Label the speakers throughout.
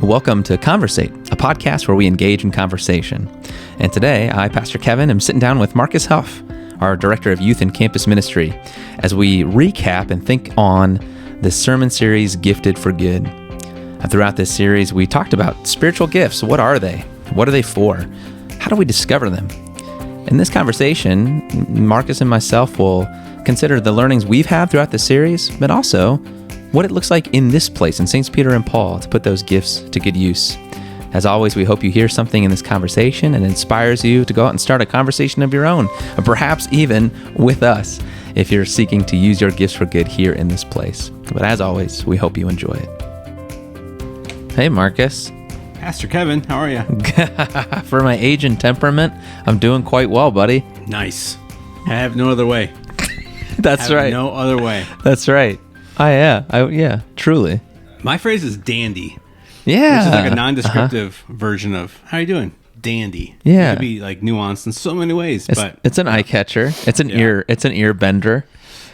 Speaker 1: Welcome to Conversate, a podcast where we engage in conversation. And today, I, Pastor Kevin, am sitting down with Marcus Huff, our Director of Youth and Campus Ministry, as we recap and think on this sermon series, Gifted for Good. Throughout this series, we talked about spiritual gifts. What are they? What are they for? How do we discover them? In this conversation, Marcus and myself will consider the learnings we've had throughout the series, but also what it looks like in this place, in St. Peter and Paul, to put those gifts to good use. As always, we hope you hear something in this conversation and inspires you to go out and start a conversation of your own, or perhaps even with us, if you're seeking to use your gifts for good here in this place. But as always, we hope you enjoy it. Hey, Marcus.
Speaker 2: Pastor Kevin, how are you?
Speaker 1: For my age and temperament, I'm doing quite well, buddy.
Speaker 2: Nice. I have no other way.
Speaker 1: That's right.
Speaker 2: No other way.
Speaker 1: That's right. Yeah, truly.
Speaker 2: My phrase is dandy.
Speaker 1: Yeah.
Speaker 2: Which is like a non-descriptive version of, how are you doing? Dandy.
Speaker 1: Yeah.
Speaker 2: It could be like nuanced in so many ways.
Speaker 1: It's an eye catcher. It's an ear bender.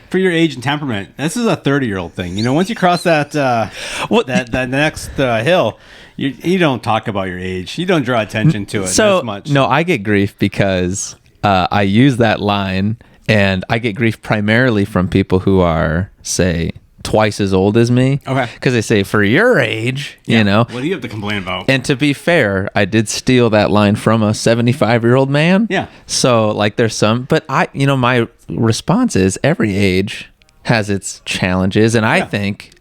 Speaker 2: For your age and temperament, this is a 30-year-old thing. You know, once you cross that that next hill, you don't talk about your age. You don't draw attention to it as much.
Speaker 1: No, I get grief because I use that line, and I get grief primarily from people who are, say, twice as old as me.
Speaker 2: Okay.
Speaker 1: Because they say, for your age, you know.
Speaker 2: What do you have to complain about?
Speaker 1: And to be fair, I did steal that line from a 75-year-old man.
Speaker 2: Yeah.
Speaker 1: So, like, there's some, but my response is every age has its challenges. And I think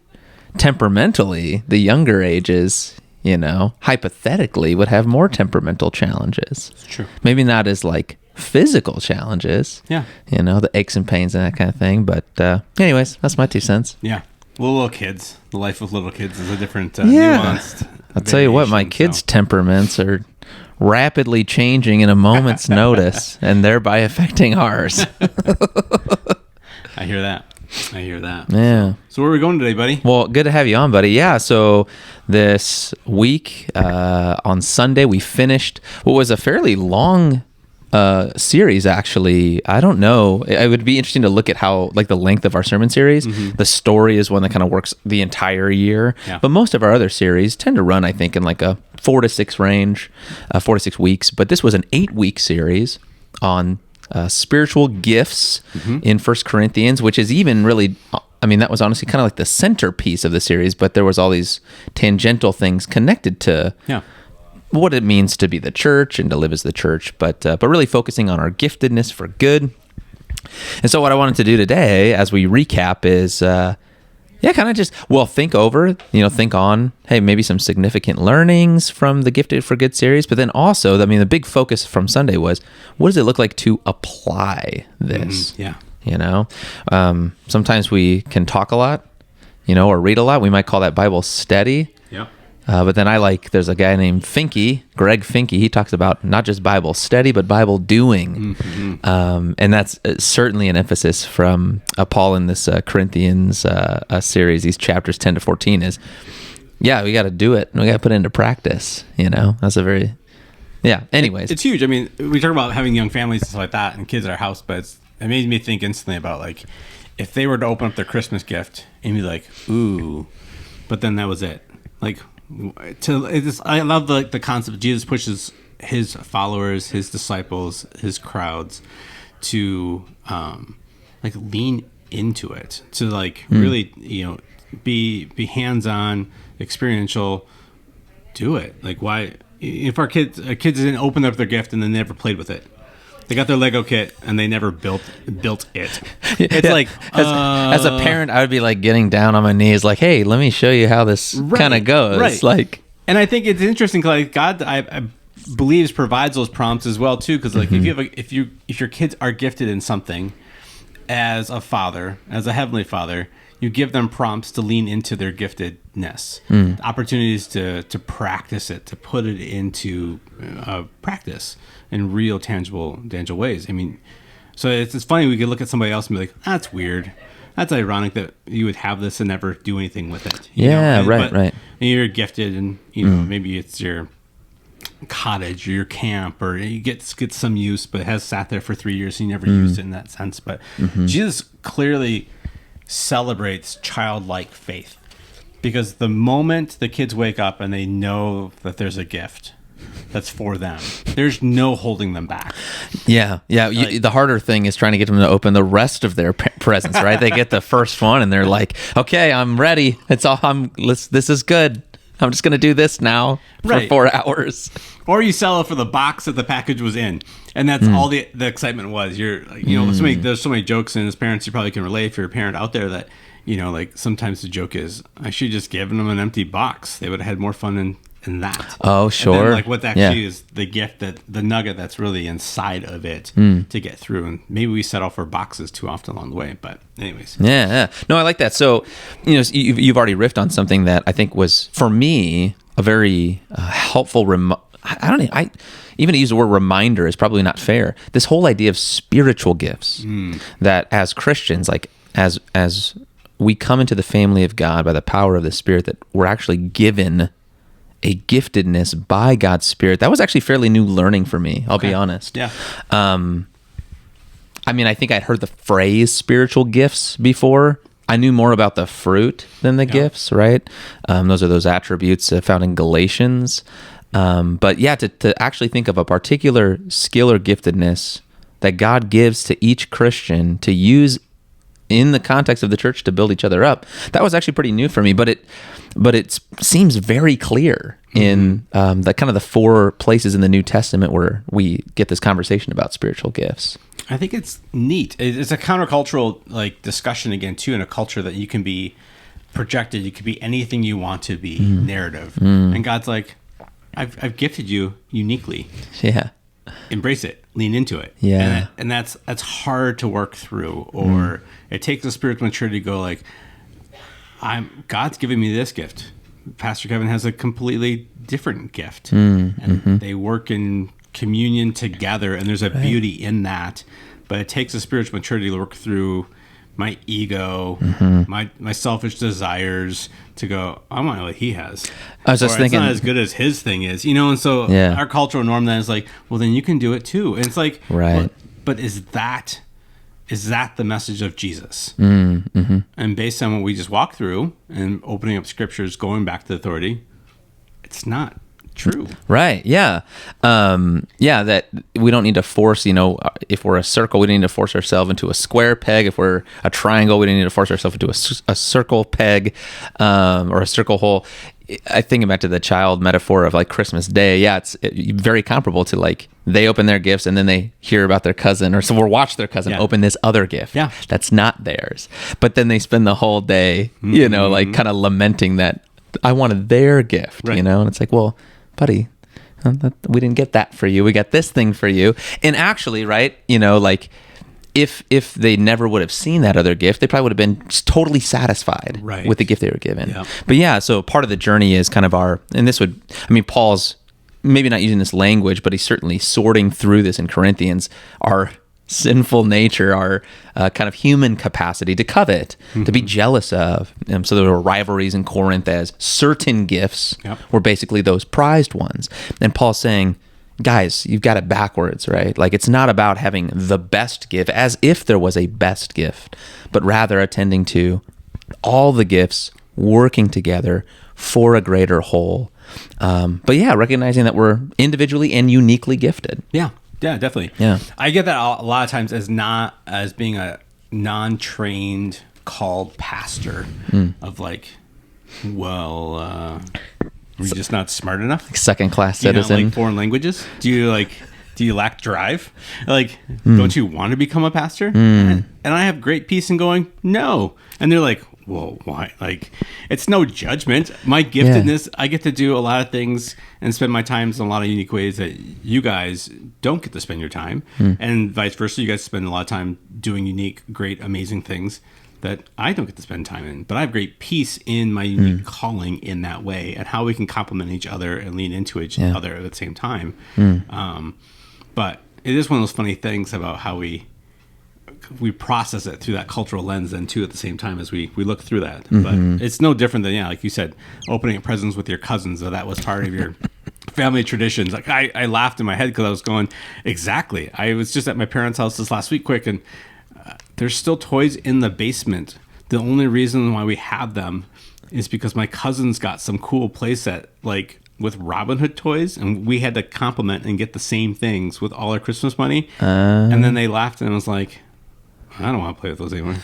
Speaker 1: temperamentally, the younger ages, hypothetically would have more temperamental challenges.
Speaker 2: It's true.
Speaker 1: Maybe not as, like, physical challenges.
Speaker 2: Yeah.
Speaker 1: The aches and pains and that kind of thing. But anyways, that's my 2 cents.
Speaker 2: Yeah. Well, little kids. The life of little kids is a different nuanced
Speaker 1: I'll tell you what, my kids' temperaments are rapidly changing in a moment's notice, and thereby affecting ours.
Speaker 2: I hear that.
Speaker 1: Yeah.
Speaker 2: So where are we going today, buddy?
Speaker 1: Well, good to have you on, buddy. Yeah, so this week, on Sunday, we finished what was a fairly long series, actually. I don't know. It would be interesting to look at how, like, the length of our sermon series. Mm-hmm. The story is one that kind of works the entire year. Yeah. But most of our other series tend to run, I think, in like a 4 to 6 range, 4 to 6 weeks. But this was an 8-week series on spiritual gifts in 1 Corinthians, which is even really, that was honestly kind of like the centerpiece of the series, but there was all these tangential things connected to what it means to be the church and to live as the church, but really focusing on our giftedness for good. And so what I wanted to do today, as we recap, is kind of just, think on, hey, maybe some significant learnings from the Gifted for Good series, but then also, the big focus from Sunday was, what does it look like to apply this? Sometimes we can talk a lot, or read a lot. We might call that Bible study.
Speaker 2: Yeah.
Speaker 1: But then there's a guy named Greg Finke. He talks about not just Bible study, but Bible doing. Mm-hmm. And that's certainly an emphasis from Paul in this Corinthians series, these chapters 10 to 14 is, we got to do it. And we got to put it into practice. That's a very, anyways.
Speaker 2: It's huge. We talk about having young families and stuff like that and kids at our house, but it made me think instantly about, like, if they were to open up their Christmas gift and be like, ooh, but then that was it. Like, I love the concept. Jesus pushes his followers, his disciples, his crowds to lean into it, to really be hands-on, experiential. Do it. Like, why? If our kids didn't open up their gift and then never played with it. They got their Lego kit and they never built it. It's like
Speaker 1: as a parent, I would be like getting down on my knees, like, "Hey, let me show you how this kind of goes."
Speaker 2: Right.
Speaker 1: Like,
Speaker 2: and I think it's interesting because God, I believes, provides those prompts as well too. Because if your kids are gifted in something, as a father, as a heavenly father, you give them prompts to lean into their giftedness, opportunities to practice it, to put it into practice in real, tangible ways. So it's funny, we could look at somebody else and be like, that's weird. That's ironic that you would have this and never do anything with it.
Speaker 1: Right.
Speaker 2: And you're gifted, and maybe it's your cottage or your camp, or you get some use, but it has sat there for 3 years and you never used it in that sense. But Jesus clearly celebrates childlike faith. Because the moment the kids wake up and they know that there's a gift that's for them, there's no holding them back.
Speaker 1: Yeah. The harder thing is trying to get them to open the rest of their presents, right? They get the first one and they're like, okay, I'm ready. This is good. I'm just going to do this now for 4 hours.
Speaker 2: Or you sell it for the box that the package was in. And that's all the excitement was. You're like, there's so many jokes, and as parents, you probably can relate if you're a parent out there that, like sometimes the joke is, I should just given them an empty box. They would have had more fun in that.
Speaker 1: Oh, sure.
Speaker 2: And then, like what actually is the gift, that the nugget that's really inside of it to get through. And maybe we settle for boxes too often along the way. But anyways.
Speaker 1: Yeah. No, I like that. So, you've already riffed on something that I think was, for me, a very helpful I even to use the word reminder is probably not fair. This whole idea of spiritual gifts, that as Christians, like as we come into the family of God by the power of the Spirit, that we're actually given a giftedness by God's Spirit. That was actually fairly new learning for me, I'll be honest.
Speaker 2: Yeah.
Speaker 1: I think I'd heard the phrase spiritual gifts before. I knew more about the fruit than the gifts, right? Those are those attributes found in Galatians. But yeah, to actually think of a particular skill or giftedness that God gives to each Christian to use in the context of the church to build each other up, that was actually pretty new for me. But it seems very clear in the kind of the 4 places in the New Testament where we get this conversation about spiritual gifts.
Speaker 2: I think it's neat. It's a countercultural discussion again too, in a culture that you can be projected. You could be anything you want to be, narrative, and God's like, I've gifted you uniquely.
Speaker 1: Yeah.
Speaker 2: Embrace it, lean into it.
Speaker 1: Yeah.
Speaker 2: And that's hard to work through, or it takes a spiritual maturity to go like, God's giving me this gift. Pastor Kevin has a completely different gift, and they work in communion together, and there's a beauty in that. But it takes a spiritual maturity to work through my ego, my selfish desires, to go, I want what he has.
Speaker 1: I was just thinking,
Speaker 2: it's not as good as his thing is, and so our cultural norm then is like, well, then you can do it too. And it's like,
Speaker 1: right.
Speaker 2: But is that the message of Jesus? And based on what we just walked through and opening up scriptures, going back to the authority, it's not true.
Speaker 1: Right. Yeah. That we don't need to force, if we're a circle, we don't need to force ourselves into a square peg. If we're a triangle, we don't need to force ourselves into a circle peg, or a circle hole. I think back to the child metaphor of like Christmas Day. Yeah. It's very comparable to like, they open their gifts and then they hear about their cousin, or watch their cousin open this other gift.
Speaker 2: Yeah.
Speaker 1: That's not theirs. But then they spend the whole day, like kind of lamenting that I wanted their gift, and it's like, well, buddy, we didn't get that for you. We got this thing for you. And actually, right, like if they never would have seen that other gift, they probably would have been totally satisfied with the gift they were given. Yeah. But yeah, so part of the journey is kind of Paul's maybe not using this language, but he's certainly sorting through this in Corinthians, our sinful nature, our kind of human capacity to covet, to be jealous of. So there were rivalries in Corinth, as certain gifts were basically those prized ones. And Paul's saying, guys, you've got it backwards, right? Like, it's not about having the best gift, as if there was a best gift, but rather attending to all the gifts working together for a greater whole. But yeah, recognizing that we're individually and uniquely gifted.
Speaker 2: Yeah, definitely. Yeah, I get that a lot of times as being a non-trained called pastor of like, well, are you just not smart enough?
Speaker 1: Like second-class citizen.
Speaker 2: Like foreign languages? Do you lack drive? Like, don't you want to become a pastor? And I have great peace in going, no. And they're like, well, why? Like, it's no judgment. My giftedness, I get to do a lot of things and spend my time in a lot of unique ways that you guys don't get to spend your time. And vice versa. You guys spend a lot of time doing unique, great, amazing things that I don't get to spend time in. But I have great peace in my unique calling in that way, and how we can complement each other and lean into each other at the same time. But it is one of those funny things about how we process it through that cultural lens then too at the same time as we look through that. But it's no different than, like you said, opening presents with your cousins. So that was part of your family traditions. Like I laughed in my head because I was going, exactly. I was just at my parents' house this last week quick, and there's still toys in the basement. The only reason why we have them is because my cousins got some cool playset, like with Robin Hood toys, and we had to compliment and get the same things with all our Christmas money. And then they laughed, and I was like, I don't want to play with those anymore.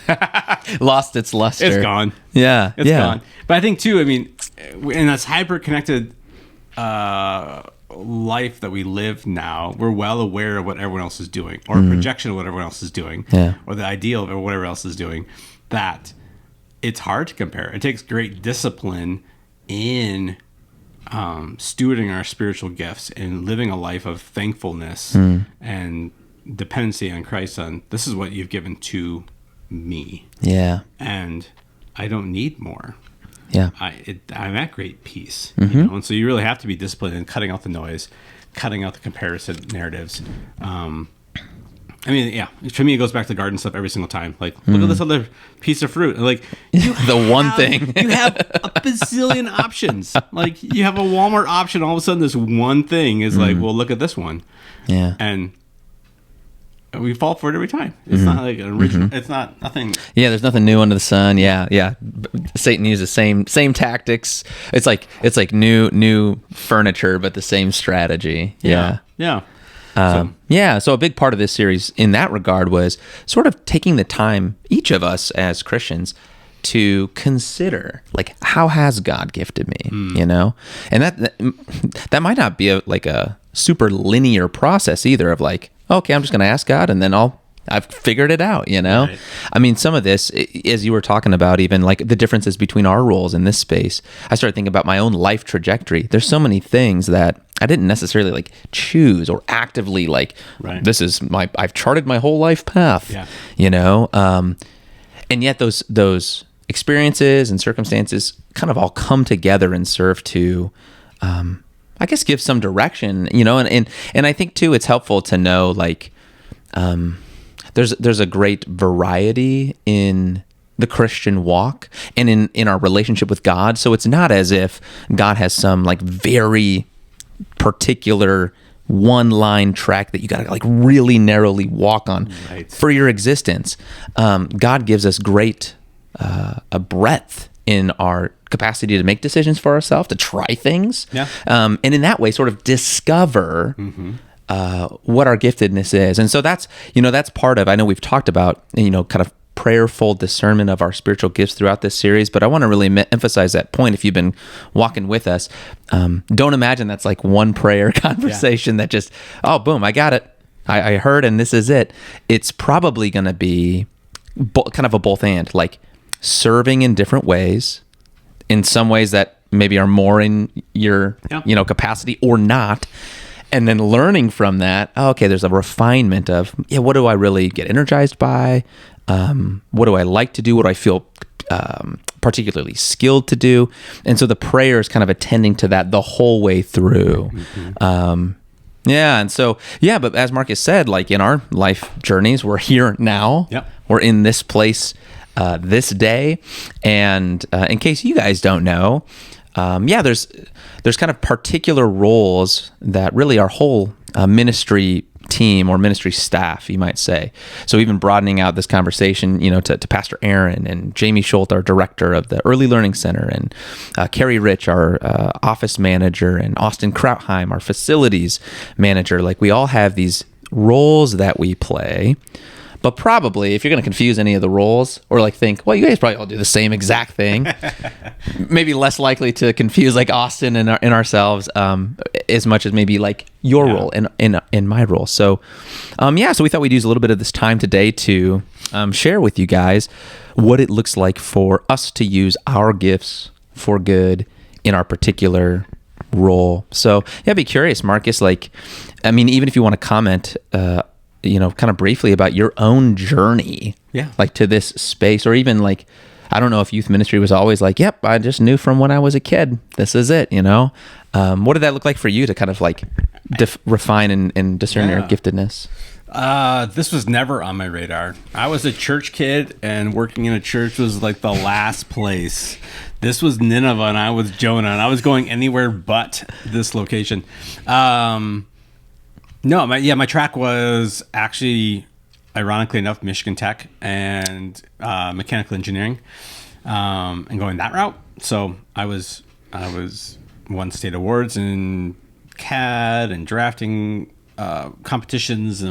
Speaker 1: Lost its luster.
Speaker 2: It's gone.
Speaker 1: Yeah.
Speaker 2: It's gone. But I think too, I mean, in this hyper connected life that we live now, we're well aware of what everyone else is doing, or a projection of what everyone else is doing, or the ideal of whatever else is doing, that it's hard to compare. It takes great discipline in stewarding our spiritual gifts and living a life of thankfulness and dependency on Christ. On this is what you've given to me.
Speaker 1: Yeah.
Speaker 2: And I don't need more.
Speaker 1: Yeah.
Speaker 2: I'm at great peace. You know? And so you really have to be disciplined in cutting out the noise, cutting out the comparison narratives. I mean, yeah, to me, it goes back to garden stuff every single time. Like, look at this other piece of fruit. Like,
Speaker 1: the one thing.
Speaker 2: You have a bazillion options. Like, you have a Walmart option. All of a sudden, this one thing is like, well, look at this one.
Speaker 1: Yeah.
Speaker 2: And we fall for it every time. It's not like an original. It's not nothing.
Speaker 1: Yeah, there's nothing new under the sun. Yeah. Satan uses same tactics. It's like new furniture, but the same strategy. Yeah. So a big part of this series in that regard was sort of taking the time, each of us as Christians, to consider, like, how has God gifted me, you know? And that might not be a super linear process either of like, okay, I'm just going to ask God and then I've figured it out, you know? Right. I mean, some of this, as you were talking about, even like the differences between our roles in this space, I started thinking about my own life trajectory. There's so many things that I didn't necessarily like choose or actively like, this is I've charted my whole life path, you know? And yet those experiences and circumstances kind of all come together and serve to, I guess, give some direction, you know? And I think too, it's helpful to know, like, there's a great variety in the Christian walk and in our relationship with God. So it's not as if God has some like very particular one line track that you got to like really narrowly walk on for your existence. God gives us great a breadth in our capacity to make decisions for ourselves, to try things, and in that way sort of discover what our giftedness is. And so that's part of, I know we've talked about, kind of prayerful discernment of our spiritual gifts throughout this series, but I want to really emphasize that point. If you've been walking with us, don't imagine that's like one prayer conversation that just, oh, boom, I got it. I heard, and this is it. It's probably going to be kind of a both and, like serving in different ways, in some ways that maybe are more in your, capacity or not. And then learning from that, okay, there's a refinement of, what do I really get energized by? What do I like to do? What do I feel particularly skilled to do? And so the prayer is kind of attending to that the whole way through. But as Marcus said, like in our life journeys, we're here now. We're in this place this day. And in case you guys don't know, there's kind of particular roles that really our whole ministry team or ministry staff, you might say. So even broadening out this conversation, to Pastor Aaron and Jamie Schultz, our director of the Early Learning Center, and Carrie Rich, our office manager, and Austin Krautheim, our facilities manager. Like, we all have these roles that we play. But probably, if you're going to confuse any of the roles or like think, well, you guys probably all do the same exact thing, maybe less likely to confuse like Austin and ourselves as much as maybe like your role in my role. So, so we thought we'd use a little bit of this time today to share with you guys what it looks like for us to use our gifts for good in our particular role. So, I'd be curious, Marcus, like, I mean, even if you want to comment, kind of briefly about your own journey, like to this space, or even like, I don't know if youth ministry was always like, yep, I just knew from when I was a kid, this is it, what did that look like for you to kind of like refine and discern your giftedness?
Speaker 2: This was never on my radar. I was a church kid, and working in a church was like the last place. This was Nineveh, and I was Jonah, and I was going anywhere but this location. No, my track was actually, ironically enough, Michigan Tech and mechanical engineering, and going that route. So I was won state awards in CAD and drafting competitions, and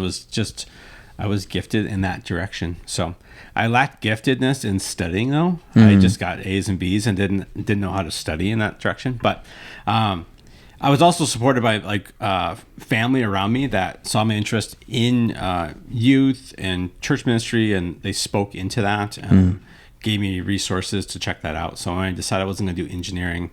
Speaker 2: I was gifted in that direction. So I lacked giftedness in studying, though. I just got A's and B's and didn't know how to study in that direction. But I was also supported by family around me that saw my interest in youth and church ministry, and they spoke into that and gave me resources to check that out. So when I decided I wasn't going to do engineering,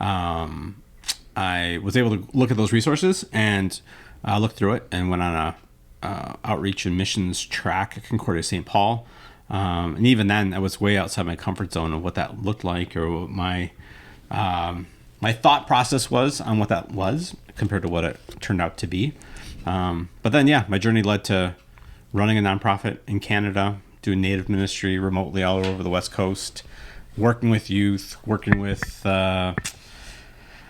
Speaker 2: I was able to look at those resources and look through it and went on a outreach and missions track at Concordia St. Paul. And even then, I was way outside my comfort zone of what that looked like, or what my thought process was on what that was compared to what it turned out to be. But then, my journey led to running a nonprofit in Canada, doing native ministry remotely all over the West Coast, working with youth, working with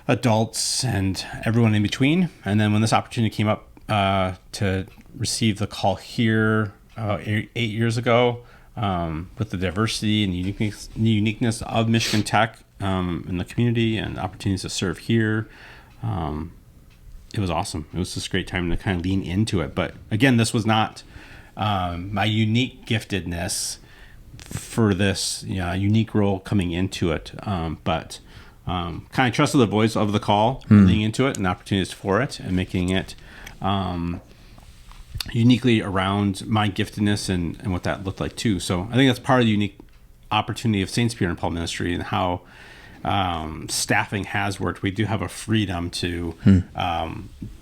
Speaker 2: adults, and everyone in between. And then when this opportunity came up to receive the call here 8 years ago, with the diversity and uniqueness of Michigan Tech in the community and opportunities to serve here, it was awesome. It was just a great time to kind of lean into it. But again, this was not my unique giftedness for this unique role coming into it, but kind of trusted the voice of the call, leaning into it and opportunities for it, and making it uniquely around my giftedness and what that looked like too. So I think that's part of the unique opportunity of Saints Peter and Paul Ministry, and how staffing has worked. We do have a freedom to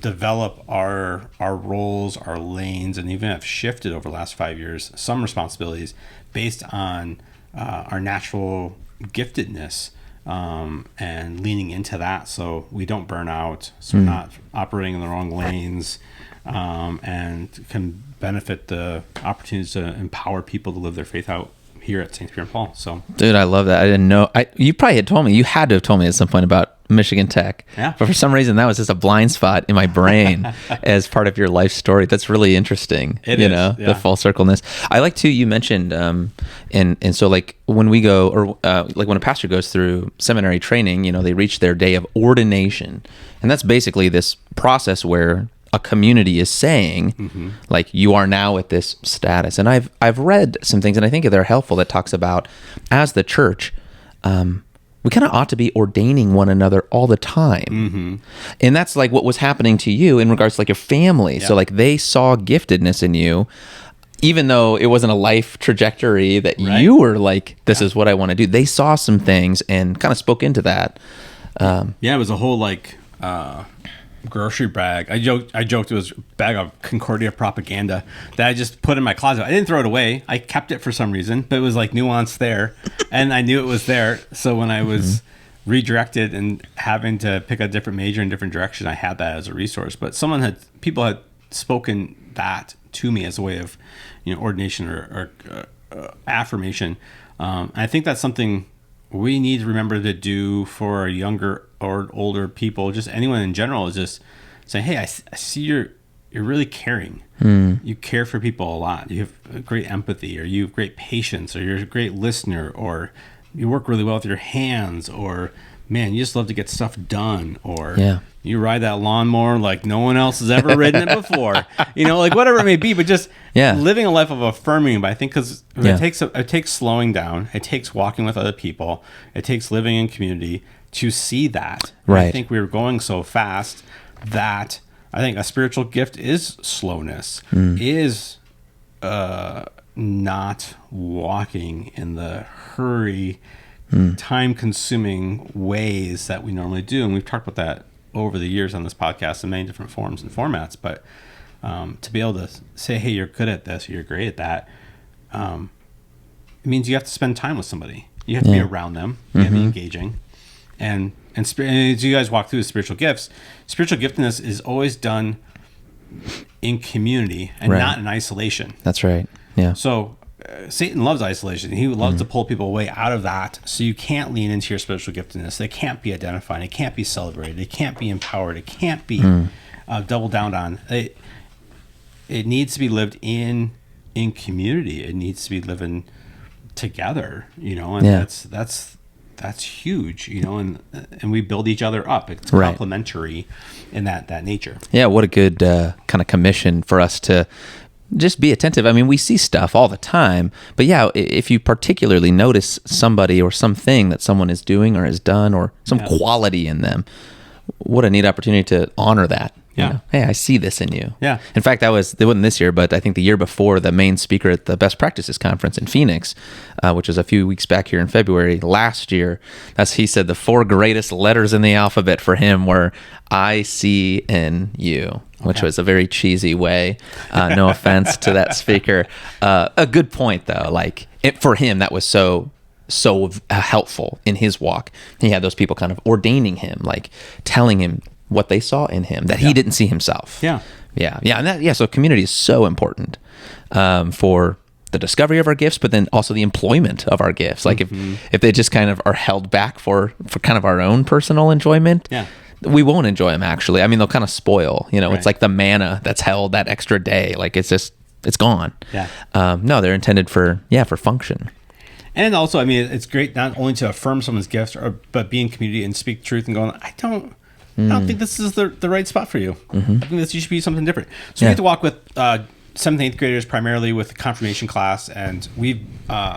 Speaker 2: develop our roles, our lanes, and even have shifted over the last 5 years some responsibilities based on our natural giftedness, and leaning into that so we don't burn out, so we're not operating in the wrong lanes, and can benefit the opportunities to empower people to live their faith out here at St. Peter and Paul. So,
Speaker 1: dude, I love that. I didn't know. You probably had told me. You had to have told me at some point about Michigan Tech.
Speaker 2: Yeah.
Speaker 1: But for some reason, that was just a blind spot in my brain as part of your life story. That's really interesting.
Speaker 2: It is,
Speaker 1: the full circleness. I like too. You mentioned, and so like when we go, or like when a pastor goes through seminary training, they reach their day of ordination, and that's basically this process where a community is saying, like, you are now at this status. And I've read some things, and I think they're helpful, that talks about, as the church, we kind of ought to be ordaining one another all the time. And that's like what was happening to you in regards to like your family.
Speaker 2: Yeah.
Speaker 1: So like they saw giftedness in you, even though it wasn't a life trajectory that you were like, this is what I want to do. They saw some things and kind of spoke into that.
Speaker 2: It was a whole grocery bag. I joked it was a bag of Concordia propaganda that I just put in my closet. I didn't throw it away. I kept it for some reason, but it was like nuanced there, and I knew it was there. So when I was redirected and having to pick a different major in a different direction, I had that as a resource. But people had spoken that to me as a way of, ordination or affirmation. I think that's something we need to remember to do for our younger or older people, just anyone in general, is just saying, hey, I see you're really caring. You care for people a lot. You have great empathy, or you have great patience, or you're a great listener, or you work really well with your hands, or man, you just love to get stuff done, or you ride that lawnmower like no one else has ever ridden it before. Like whatever it may be, but just living a life of affirming. But I think because it takes slowing down, it takes walking with other people, it takes living in community to see that.
Speaker 1: Right.
Speaker 2: I think we were going so fast that I think a spiritual gift is slowness, is not walking in the hurry, time-consuming ways that we normally do. And we've talked about that over the years on this podcast in many different forms and formats. But to be able to say, hey, you're good at this, or you're great at that, it means you have to spend time with somebody. You have to be around them. You have to be engaging. And as you guys walk through the spiritual gifts, spiritual giftedness is always done in community and not in isolation.
Speaker 1: That's right. Yeah.
Speaker 2: So Satan loves isolation. He loves to pull people away out of that. So you can't lean into your spiritual giftedness. They can't be identified. It can't be celebrated. It can't be empowered. It can't be doubled down on. It needs to be lived in community. It needs to be living together. And that's huge, and we build each other up. It's
Speaker 1: Right.
Speaker 2: complementary in that nature.
Speaker 1: Yeah, what a good kind of commission for us to just be attentive. I mean, we see stuff all the time, but yeah, if you particularly notice somebody or something that someone is doing or has done or some quality in them, what a neat opportunity to honor that.
Speaker 2: Yeah.
Speaker 1: Hey, I see this in you.
Speaker 2: Yeah.
Speaker 1: In fact, it wasn't this year, but I think the year before, the main speaker at the Best Practices Conference in Phoenix, which was a few weeks back here in February last year, he said the 4 greatest letters in the alphabet for him were I see in you, which was a very cheesy way. No offense to that speaker. A good point though. Like for him, that was so helpful in his walk. He had those people kind of ordaining him, like telling him what they saw in him that he didn't see himself. Yeah. And so community is so important for the discovery of our gifts, but then also the employment of our gifts. Like if they just kind of are held back for kind of our own personal enjoyment, we won't enjoy them actually. I mean, they'll kind of spoil,
Speaker 2: Right.
Speaker 1: It's like the manna that's held that extra day. Like it's gone. No, they're intended for function.
Speaker 2: And also, I mean, it's great not only to affirm someone's gifts, but be in community and speak truth and going, I don't think this is the right spot for you. I think this should be something different. So we have to walk with 7th and 8th graders primarily with the confirmation class, and we've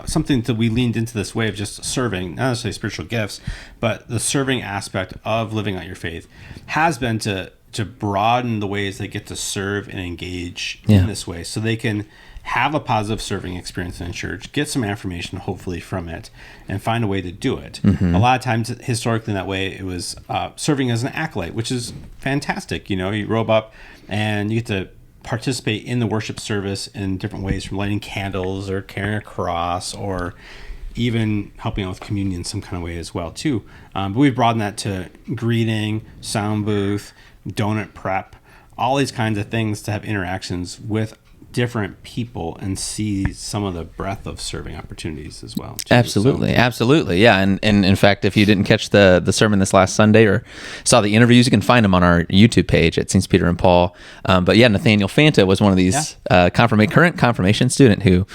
Speaker 2: something that we leaned into this way of just serving, not necessarily spiritual gifts, but the serving aspect of living out your faith has been to broaden the ways they get to serve and engage in this way, so they can have a positive serving experience in church, get some affirmation hopefully from it, and find a way to do it. A lot of times historically in that way it was serving as an acolyte, which is fantastic. You robe up and you get to participate in the worship service in different ways, from lighting candles or carrying a cross or even helping out with communion in some kind of way as well too. But we've broadened that to greeting, sound booth, donut prep, all these kinds of things to have interactions with different people and see some of the breadth of serving opportunities as well too.
Speaker 1: Absolutely. Yeah. And in fact, if you didn't catch the sermon this last Sunday or saw the interviews, you can find them on our YouTube page at St. Peter and Paul. But yeah, Nathaniel Fanta was one of these current confirmation student who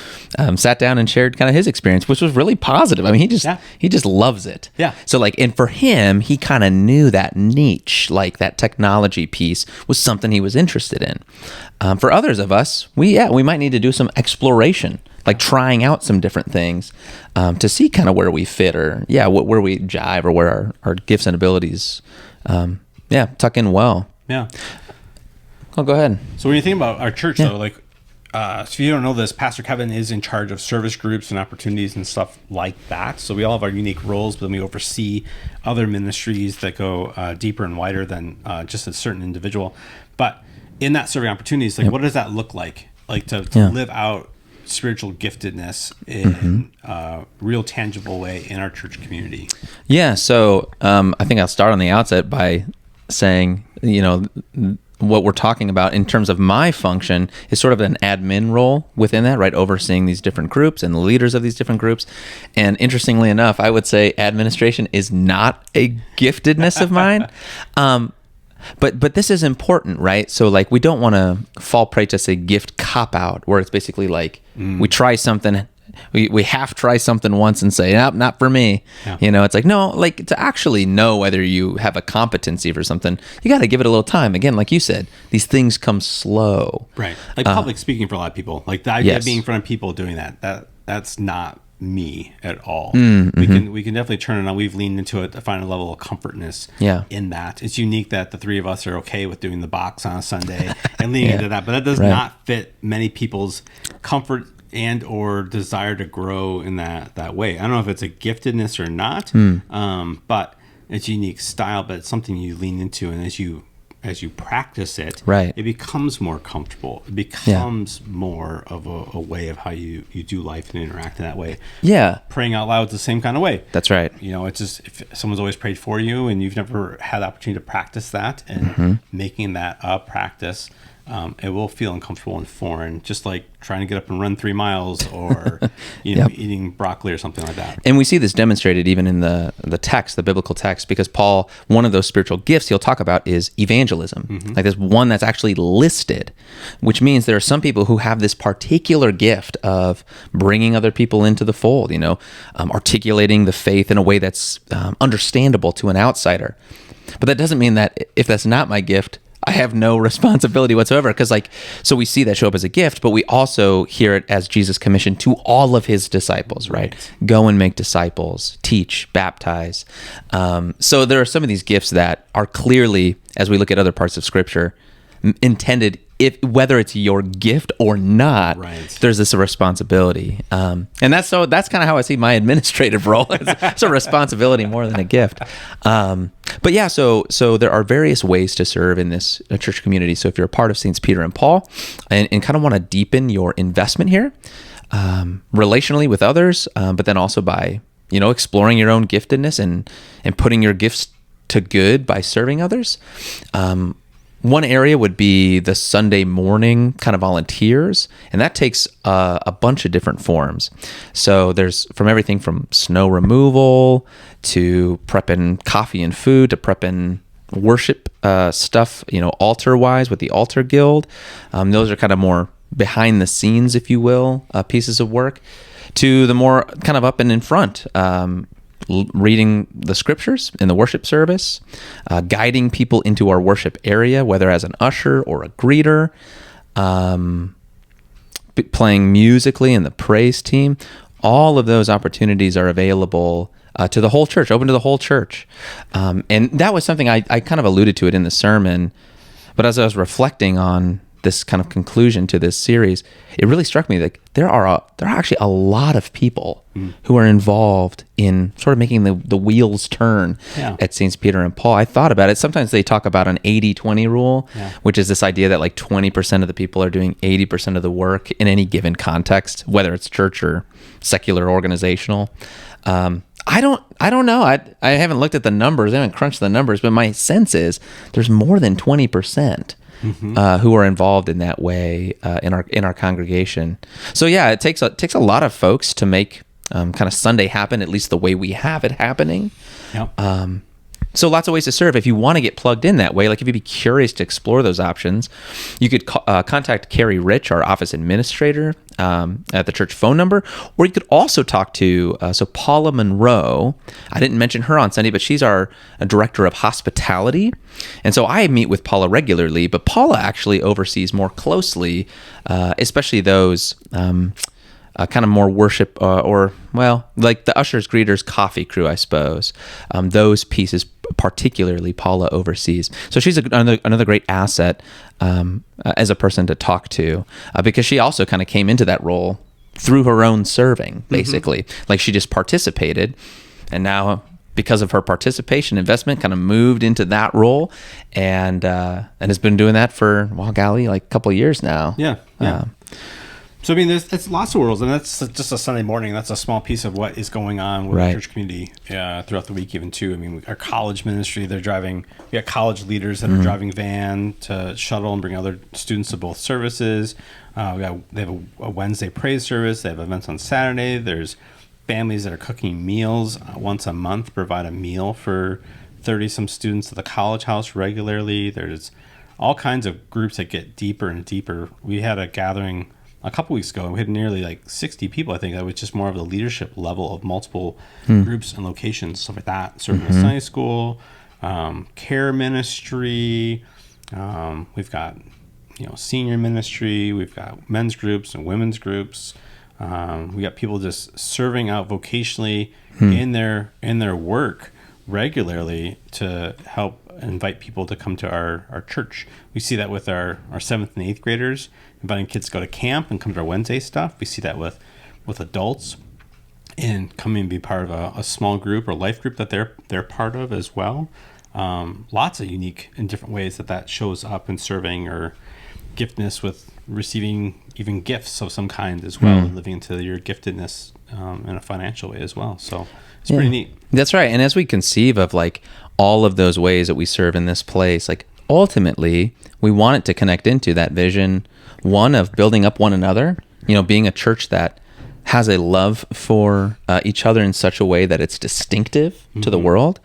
Speaker 1: sat down and shared kind of his experience, which was really positive. I mean, he just loves it.
Speaker 2: Yeah.
Speaker 1: So and for him, he kind of knew that niche, like that technology piece was something he was interested in. For others of us, we might need to do some exploration, like trying out some different things to see kind of where we fit or where we jive or where our gifts and abilities tuck in well.
Speaker 2: Yeah.
Speaker 1: Oh, go ahead.
Speaker 2: So when you think about our church though, like so if you don't know this, Pastor Kevin is in charge of service groups and opportunities and stuff like that. So we all have our unique roles, but then we oversee other ministries that go deeper and wider than just a certain individual. But in that serving opportunities, like what does that look like? Like to live out spiritual giftedness in a real tangible way in our church community. Yeah.
Speaker 1: So I think I'll start on the outset by saying, what we're talking about in terms of my function is sort of an admin role within that, right? Overseeing these different groups and the leaders of these different groups. And interestingly enough, I would say administration is not a giftedness of mine. But this is important, right? So like we don't want to fall prey to say gift cop out, where it's basically like we try something, we half try something once and say, nope, not for me. Yeah. It's like, no, like to actually know whether you have a competency for something, you got to give it a little time. Again, like you said, these things come slow.
Speaker 2: Right. Like public speaking for a lot of people, like the idea of being in front of people doing that's not me at all. We can definitely turn it on. We've leaned into it to find a level of comfortness in that. It's unique that the three of us are okay with doing the box on a Sunday and leaning into that, but that does not fit many people's comfort and or desire to grow in that way. I don't know if it's a giftedness or not, but it's a unique style, but it's something you lean into, and as you practice it, it becomes more comfortable. It becomes more of a way of how you do life and interact in that way. Yeah. Praying out loud is the same kind of way.
Speaker 1: That's right.
Speaker 2: It's just, if someone's always prayed for you and you've never had the opportunity to practice that and making that a practice, it will feel uncomfortable and foreign, just like trying to get up and run 3 miles, or eating broccoli or something like that.
Speaker 1: And we see this demonstrated even in the text, the biblical text, because Paul, one of those spiritual gifts he'll talk about is evangelism. Like there's one that's actually listed, which means there are some people who have this particular gift of bringing other people into the fold, articulating the faith in a way that's understandable to an outsider. But that doesn't mean that if that's not my gift, I have no responsibility whatsoever, because so we see that show up as a gift, but we also hear it as Jesus' commission to all of his disciples, right? Go and make disciples, teach, baptize. So there are some of these gifts that are clearly, as we look at other parts of Scripture, intended, whether it's your gift or not, there's this responsibility. And that's kind of how I see my administrative role. It's a responsibility more than a gift. But yeah, so there are various ways to serve in this church community. So if you're a part of Saints Peter and Paul and kind of want to deepen your investment here, relationally with others, but then also by, exploring your own giftedness and putting your gifts to good by serving others, one area would be the Sunday morning kind of volunteers, and that takes a bunch of different forms. So there's from everything from snow removal to prepping coffee and food to prepping worship stuff, altar-wise with the Altar Guild. Those are kind of more behind the scenes, if you will, pieces of work, to the more kind of up and in front, reading the scriptures in the worship service, guiding people into our worship area, whether as an usher or a greeter, playing musically in the praise team. All of those opportunities are available to the whole church, open to the whole church. And that was something I kind of alluded to it in the sermon, but as I was reflecting on this kind of conclusion to this series, it really struck me that there are actually a lot of people who are involved in sort of making the wheels turn at Saints Peter and Paul. I thought about it. Sometimes they talk about an 80-20 rule, which is this idea that like 20% of the people are doing 80% of the work in any given context, whether it's church or secular organizational. I don't know. I haven't looked at the numbers. I haven't crunched the numbers, but my sense is there's more than 20%. Who are involved in that way in our congregation. So yeah, it takes a lot of folks to make kind of Sunday happen, at least the way we have it happening. Yep. So lots of ways to serve. If you want to get plugged in that way, like if you'd be curious to explore those options, you could contact Carrie Rich, our office administrator, at the church phone number, or you could also talk to Paula Monroe. I didn't mention her on Sunday, but she's our director of hospitality. And so I meet with Paula regularly, but Paula actually oversees more closely, especially those kind of more worship like the ushers, greeters, coffee crew, I suppose. Those pieces particularly Paula oversees. So she's another great asset as a person to talk to, because she also kind of came into that role through her own serving, basically. Like she just participated, and now because of her participation, investment kind of moved into that role, and has been doing that for, like a couple of years now.
Speaker 2: Yeah. So, I mean, it's lots of worlds, and that's just a Sunday morning. That's a small piece of what is going on with the church community throughout the week, even, too. I mean, our college ministry, we got college leaders that are driving van to shuttle and bring other students to both services. They have a Wednesday praise service. They have events on Saturday. There's families that are cooking meals once a month, provide a meal for 30-some students at the college house regularly. There's all kinds of groups that get deeper and deeper. We had a gathering a couple weeks ago, and we had nearly like 60 people. I think that was just more of the leadership level of multiple groups and locations, stuff like that. Serving in Sunday school, care ministry. We've got senior ministry. We've got men's groups and women's groups. We got people just serving out vocationally in their work regularly to help invite people to come to our church. We see that with our 7th and 8th graders, inviting kids to go to camp and come to our Wednesday stuff. We see that with adults and coming and be part of a small group or life group that they're part of as well. Lots of unique and different ways that shows up in serving or giftedness, with receiving even gifts of some kind as well, and living into your giftedness in a financial way as well. So it's pretty neat.
Speaker 1: That's right. And as we conceive of like all of those ways that we serve in this place, like ultimately we want it to connect into that vision, one of building up one another, being a church that has a love for each other in such a way that it's distinctive to the world.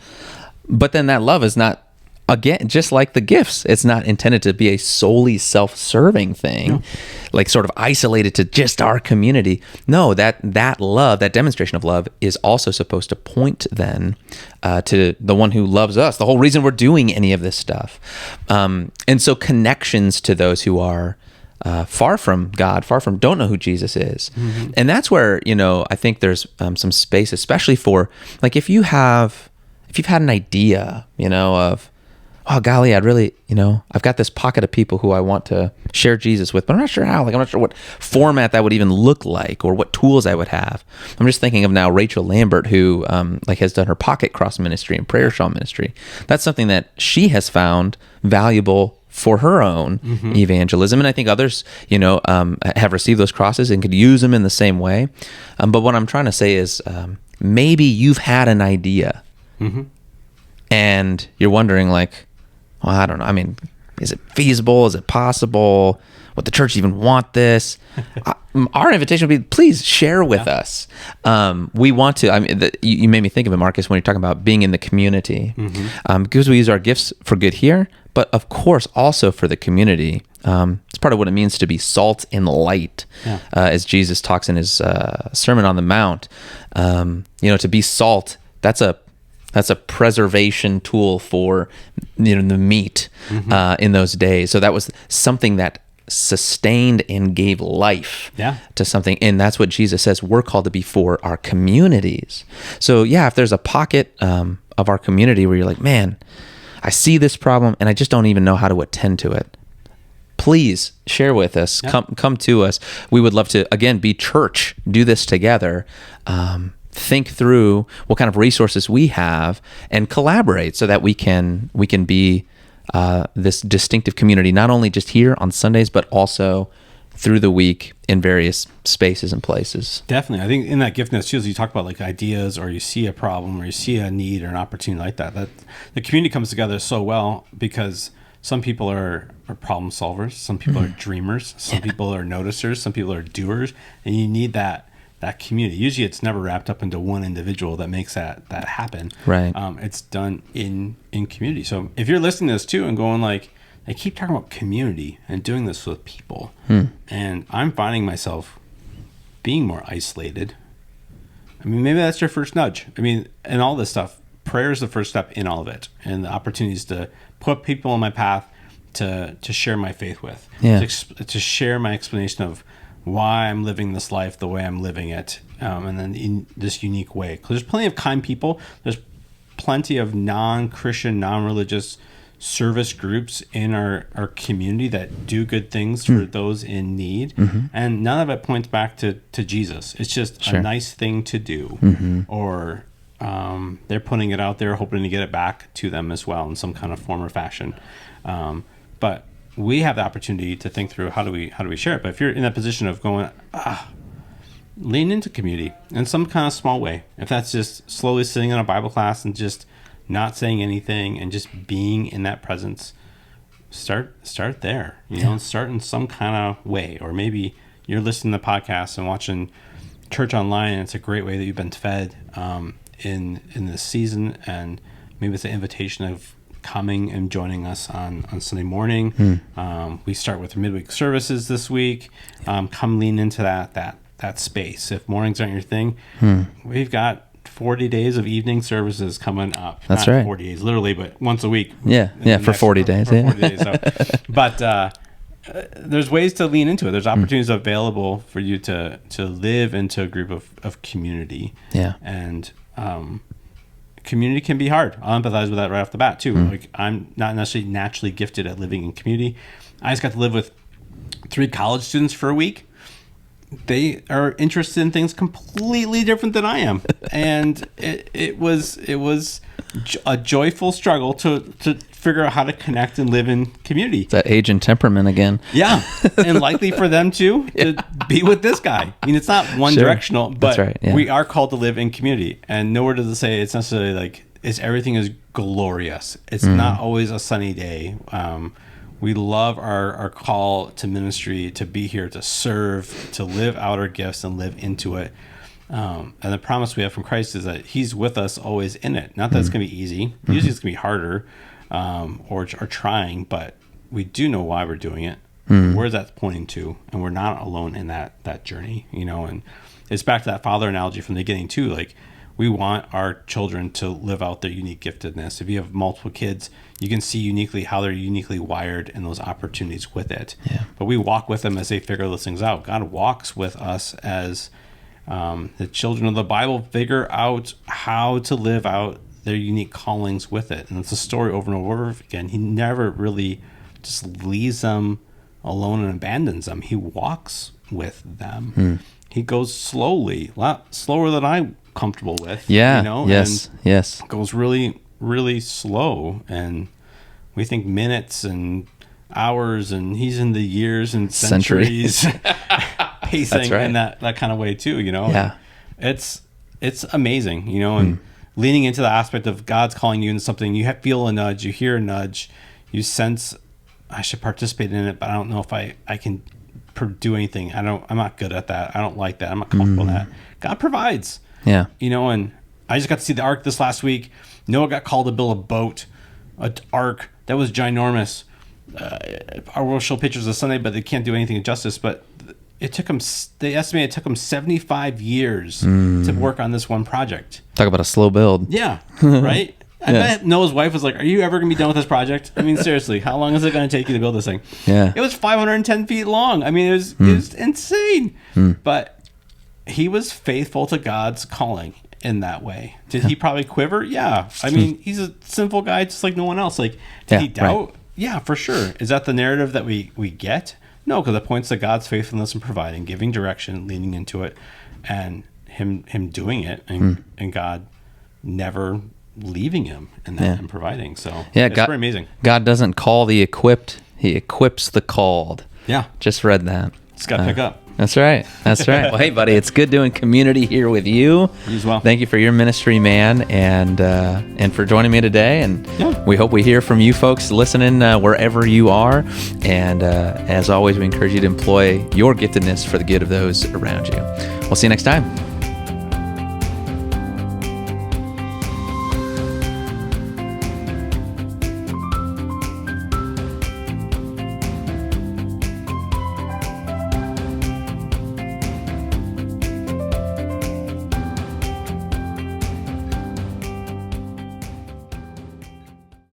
Speaker 1: But then that love is not, again, just like the gifts, it's not intended to be a solely self-serving thing, like sort of isolated to just our community. No, that love, that demonstration of love is also supposed to point then to the one who loves us, the whole reason we're doing any of this stuff. And so connections to those who are far from God, don't know who Jesus is. And that's where, I think there's some space, especially for, like, if you've had an idea, of, oh, golly, I'd really, I've got this pocket of people who I want to share Jesus with, but I'm not sure how. Like, I'm not sure what format that would even look like or what tools I would have. I'm just thinking of now Rachel Lambert, who has done her Pocket Cross ministry and Prayer Shawl ministry. That's something that she has found valuable for her own evangelism. And I think others, have received those crosses and could use them in the same way. But what I'm trying to say is maybe you've had an idea and you're wondering, like, well, I don't know. I mean, is it feasible? Is it possible? Would the church even want this? Our invitation would be, please share with us. We want to. I mean, you made me think of it, Marcus, when you're talking about being in the community, because we use our gifts for good here, but of course also for the community. It's part of what it means to be salt and light, as Jesus talks in his Sermon on the Mount. To be salt, that's a preservation tool for the meat in those days. So that was something that sustained and gave life to something. And that's what Jesus says we're called to be for our communities. So if there's a pocket of our community where you're like, man, I see this problem and I just don't even know how to attend to it, please share with us. Come to us. We would love to, again, be church, do this together. Think through what kind of resources we have and collaborate so that we can be this distinctive community, not only just here on Sundays, but also through the week in various spaces and places.
Speaker 2: Definitely. I think in that Giftedness too, as you talk about like ideas, or you see a problem, or you see a need or an opportunity like that the community comes together so well, because some people are problem solvers, some people are dreamers, some people are noticers, some people are doers, and you need that community. Usually it's never wrapped up into one individual that makes that happen.
Speaker 1: Right.
Speaker 2: It's done in community. So if you're listening to this too and going like, I keep talking about community and doing this with people, and I'm finding myself being more isolated. I mean, maybe that's your first nudge. I mean, and all this stuff, prayer is the first step in all of it, and the opportunities to put people on my path to share my faith with, to share my explanation of why I'm living this life the way I'm living it, and then in this unique way. Because there's plenty of kind people. There's plenty of non-Christian, non-religious service groups in our community that do good things for those in need. And none of it points back to Jesus. It's just a nice thing to do. Or they're putting it out there hoping to get it back to them as well in some kind of form or fashion. But we have the opportunity to think through how do we share it. But if you're in that position of going, lean into community in some kind of small way. If that's just slowly sitting in a Bible class and just not saying anything and just being in that presence, start there, and start in some kind of way. Or maybe you're listening to podcasts and watching church online, and it's a great way that you've been fed in this season. And maybe it's an invitation of coming and joining us on Sunday morning. We start with midweek services this week. Come lean into that space. If mornings aren't your thing, we've got 40 days of evening services coming up.
Speaker 1: That's
Speaker 2: Not
Speaker 1: right.
Speaker 2: 40 days, literally, but once a week.
Speaker 1: For 40 days.
Speaker 2: For 40 days. So. But there's ways to lean into it. There's opportunities available for you to live into a group of community. And community can be hard. I'll empathize with that right off the bat too. Like, I'm not necessarily naturally gifted at living in community. I just got to live with 3 college students for a week. They are interested in things completely different than I am, and it was a joyful struggle to figure out how to connect and live in community.
Speaker 1: It's that age and temperament again.
Speaker 2: Yeah, and likely for them to be with this guy. I mean, it's not one directional, but we are called to live in community, and nowhere does it say it's necessarily like everything is glorious. It's not always a sunny day. We love our call to ministry, to be here, to serve, to live out our gifts and live into it. And the promise we have from Christ is that he's with us always in it. Not that it's going to be easy. Usually it's going to be harder or trying, but we do know why we're doing it. Where that's pointing to, and we're not alone in that journey, and it's back to that father analogy from the beginning too. Like, we want our children to live out their unique giftedness. If you have multiple kids, you can see uniquely how they're uniquely wired and those opportunities with it. But we walk with them as they figure those things out. God walks with us as the children of the Bible figure out how to live out their unique callings with it. And it's a story over and over again. He never really just leaves them alone and abandons them. He walks with them. He goes slowly, a lot slower than I'm comfortable with.
Speaker 1: Yes.
Speaker 2: Goes really, really slow. And we think minutes and hours, and he's in the years and centuries pacing in that kind of way too, It's amazing, and leaning into the aspect of God's calling you into something. You feel a nudge, you hear a nudge, you sense, I should participate in it, but I don't know if I can do anything. I'm not good at that. I don't like that. I'm not comfortable with that. God provides.
Speaker 1: And
Speaker 2: I just got to see the ark this last week. Noah got called to build a boat, an ark that was ginormous. I will show pictures of Sunday, but they can't do anything justice. But it took them, they estimate it took them 75 years to work on this one project.
Speaker 1: Talk about a slow build.
Speaker 2: Yeah, right? I bet Noah's wife was like, are you ever going to be done with this project? I mean, seriously, how long is it going to take you to build this thing? It was 510 feet long. I mean, it was insane. But he was faithful to God's calling in that way. Did he probably quiver? Yeah. I mean, he's a sinful guy just like no one else. Like, did he doubt? Right. Yeah, for sure. Is that the narrative that we get? No, because it points to God's faithfulness in providing, giving direction, leaning into it, and him doing it, and God never leaving him in that and providing. So it's pretty amazing.
Speaker 1: God doesn't call the equipped, he equips the called.
Speaker 2: Yeah.
Speaker 1: Just read that.
Speaker 2: Just got to pick up.
Speaker 1: That's right. Well, hey, buddy, it's good doing community here with you.
Speaker 2: You as well.
Speaker 1: Thank you for your ministry, man, and for joining me today. And we hope we hear from you folks listening wherever you are. And as always, we encourage you to employ your giftedness for the good of those around you. We'll see you next time.